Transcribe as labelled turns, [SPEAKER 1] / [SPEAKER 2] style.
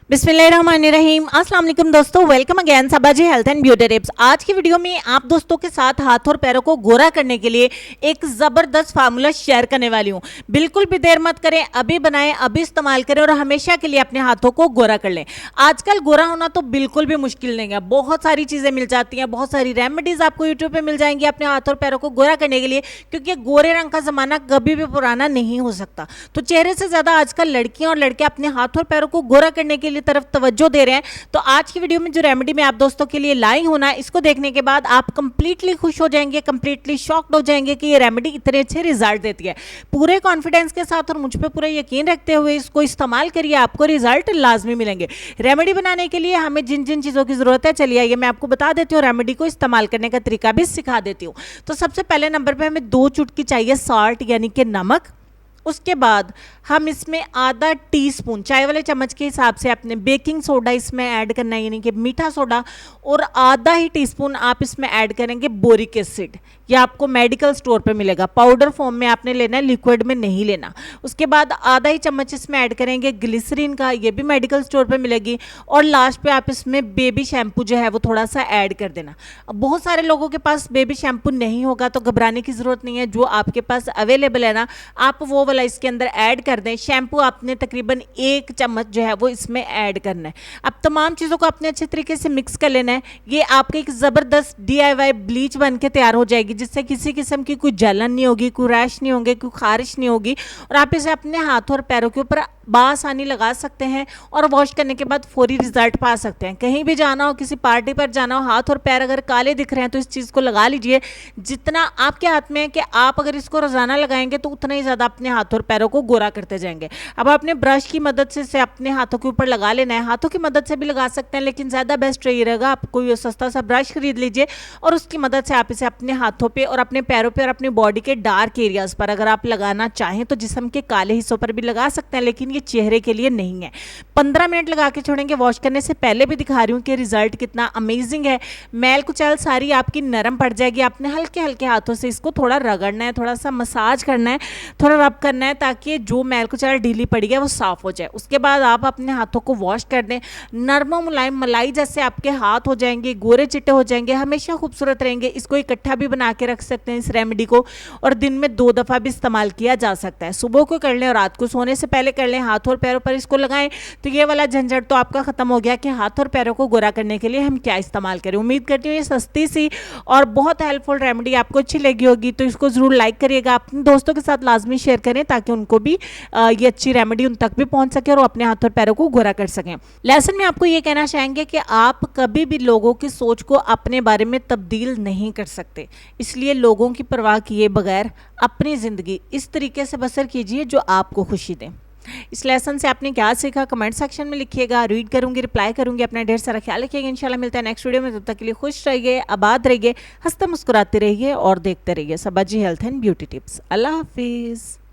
[SPEAKER 1] बिस्मिल्लाहिर्रहमानिर्रहीम। अस्सलाम वालेकुम दोस्तों, welcome again Sabaji health and beauty tips. आज की वीडियो में आप दोस्तों के साथ हाथ और पैरों को गोरा करने के लिए एक जबरदस्त फार्मूला शेयर करने वाली हूं। बिल्कुल भी देर मत करें, अभी बनाएं, अभी इस्तेमाल करें और हमेशा के लिए अपने हाथों को गोरा कर लें। आजकल गोरा होना तो बिल्कुल भी मुश्किल नहीं है, बहुत सारी चीजें मिल जाती हैं, बहुत सारी रेमेडीज आपको यूट्यूब पे मिल जाएंगी अपने हाथ और पैरों को गोरा करने के लिए, क्योंकि गोरे रंग का जमाना कभी भी पुराना नहीं हो सकता। तो चेहरे से ज्यादा आजकल लड़कियां और लड़के अपने हाथ और पैरों को गोरा करने के लिए तरफ तवज्जो दे रहे हैं। तो आज की वीडियो में जो रेमेडी मैं आप दोस्तों के लिए लाई हूं ना, इसको देखने के बाद आप कंप्लीटली खुश हो जाएंगे, कंप्लीटली शॉक्ड हो जाएंगे कि ये रेमेडी इतने अच्छे रिजल्ट देती है। पूरे कॉन्फिडेंस के साथ और मुझ पे पूरा यकीन रखते हुए इसको इस्तेमाल करिए, आपको रिजल्ट लाजमी मिलेंगे। रेमेडी बनाने के लिए हमें जिन जिन चीज़ों की जरूरत है, चलिए आइए मैं आपको बता देती हूँ, रेमेडी को इस्तेमाल करने का तरीका भी सिखा देती हूँ। तो सबसे पहले नंबर पर हमें 2 चुटकी चाहिए सॉल्ट यानी कि नमक। उसके बाद हम इसमें आधा टीस्पून चाय वाले चम्मच के हिसाब से अपने बेकिंग सोडा इसमें ऐड करना है, यानी कि मीठा सोडा। और आधा ही टीस्पून आप इसमें ऐड करेंगे बोरिक एसिड। यह आपको मेडिकल स्टोर पे मिलेगा, पाउडर फॉर्म में आपने लेना है, लिक्विड में नहीं लेना। उसके बाद आधा ही चम्मच इसमें ऐड करेंगे ग्लिसरीन का, ये भी मेडिकल स्टोर पे मिलेगी। और लास्ट पे आप इसमें बेबी शैम्पू जो है वो थोड़ा सा ऐड कर देना। अब बहुत सारे लोगों के पास बेबी शैम्पू नहीं होगा तो घबराने की जरूरत नहीं है, जो आपके पास अवेलेबल है ना आप वो वाला इसके अंदर ऐड कर दें। शैम्पू आपने तकरीबन 1 चम्मच जो है वो इसमें ऐड करना है। अब तमाम चीज़ों को अपने अच्छे तरीके से मिक्स कर लेना है। ये आपके एक ज़बरदस्त DIY ब्लीच बन के तैयार हो जाएगी, जिससे किसी किस्म की कोई जलन नहीं होगी, कोई रैश नहीं होंगे, कोई खारिश नहीं होगी। और आप इसे अपने हाथों और पैरों के ऊपर बासानी लगा सकते हैं और वॉश करने के बाद फौरी रिजल्ट पा सकते हैं। कहीं भी जाना हो, किसी पार्टी पर जाना हो, हाथ और पैर अगर काले दिख रहे हैं तो इस चीज़ को लगा लीजिए। जितना आपके हाथ में है कि आप अगर इसको रोजाना लगाएंगे तो उतना ही ज़्यादा अपने हाथ और पैरों को गोरा करते जाएंगे। अब आपने ब्रश की मदद से इसे अपने हाथों के ऊपर लगा लेना है। हाथों की मदद से भी लगा सकते हैं, लेकिन ज़्यादा बेस्ट यही रहेगा आप कोई सस्ता सा ब्रश खरीद लीजिए और उसकी मदद से आप इसे अपने हाथों पे और अपने पैरों पे और अपनी बॉडी के डार्क एरियाज पर अगर आप लगाना चाहें तो जिस्म के काले हिस्सों पर भी लगा सकते हैं, लेकिन ये चेहरे के लिए नहीं है। 15 मिनट लगा के छोड़ेंगे। वॉश करने से पहले भी दिखा रही हूँ कि रिजल्ट कितना अमेजिंग है। मैल कुचैल सारी आपकी नरम पड़ जाएगी। आपने हल्के हल्के हाथों से इसको थोड़ा रगड़ना है, थोड़ा सा मसाज करना है, थोड़ा रब करना है, ताकि जो मैल कुचैल ढीली पड़ी है वो साफ हो जाए। उसके बाद आप अपने हाथों को वॉश कर दें। नरम मुलायम मलाई जैसे आपके हाथ हो जाएंगे, गोरे चिट्टे हो जाएंगे, हमेशा खूबसूरत रहेंगे। इसको इकट्ठा भी बना के रख सकते हैं इस रेमेडी को, और दिन में 2 दफ़ा भी इस्तेमाल किया जा सकता है। सुबह को कर लें और रात को सोने से पहले कर लें। हाथ और पैरों पर इसको लगाएं तो ये वाला झंझट तो आपका खत्म हो गया कि हाथ और पैरों को गोरा करने के लिए हम क्या इस्तेमाल करें। उम्मीद करती हूँ ये सस्ती सी और बहुत हेल्पफुल रेमेडी आपको अच्छी लगी होगी, तो इसको जरूर लाइक करिएगा, अपने दोस्तों के साथ लाजमी शेयर करें ताकि उनको भी ये अच्छी रेमेडी उन तक भी पहुंच सके और वो अपने हाथ और पैरों को गोरा कर सकें। लेसन में आपको ये कहना चाहेंगे कि आप कभी भी लोगों की सोच को अपने बारे में तब्दील नहीं कर सकते, इसलिए लोगों की परवाह किए बगैर अपनी ज़िंदगी इस तरीके से बसर कीजिए जो आपको खुशी दे। इस लेसन से आपने क्या सीखा कमेंट सेक्शन में लिखिएगा, रीड करूंगी, रिप्लाई करूंगी। अपना ढेर सारा ख्याल रखिएगा। इंशाल्लाह मिलता है नेक्स्ट वीडियो में। तब तक के लिए खुश रहिए, आबाद रहिए, हंसते मुस्कुराते रहिए और देखते रहिए सबाजी हेल्थ एंड ब्यूटी टिप्स। अल्लाह हाफिज़।